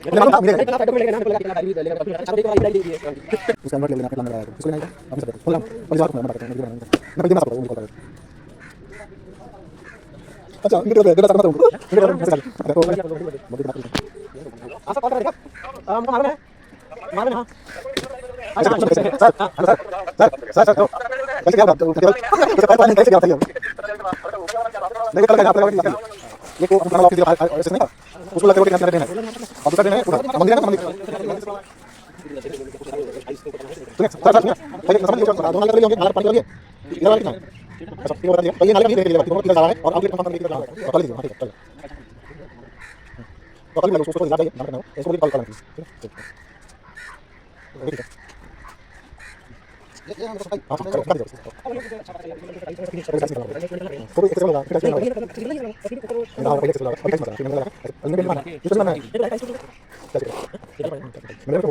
उसका नंबर ले लेना प्लान लगाया उसको नहीं अपने सब बोला और जवाब मैं बताता हूँ मैं दे ना सब उनको कॉल कर अच्छा इनके दे दे सकता हूँ इनके बारे में मैसेज कर तो बोल दे आशा कॉल करेगा हमको मालूम है हां अच्छा सर सर सर सर कैसे क्या बात है पानी कैसे क्या था नहीं कल का आपका ये को हम ऑफिस ऐसे नहीं उसको लगा के यहाँ देना है अब दूसरा देना है पूरा मंदिर है ना मंदिर सुनिए सर पहले समझ लीजिए दोनों नाले होंगे नाला पानी लगे इधर वाला कितना है अच्छा ये बता दिया तो ये नाले का नहीं दोनों किधर जा रहा है और आउटलेट कहां किधर जा रहा है तो कर लीजिए ठीक है तो कल मैं उसको याद आइए नंबर ना इसको कॉल करना ठीक है ठीक है ये हम तो हां कर दो तो एक सेकंड लगा फिर ना पहले से लगा और कैसे मतलब मैंने लगा अलग में माना ये सुनना है मेरे को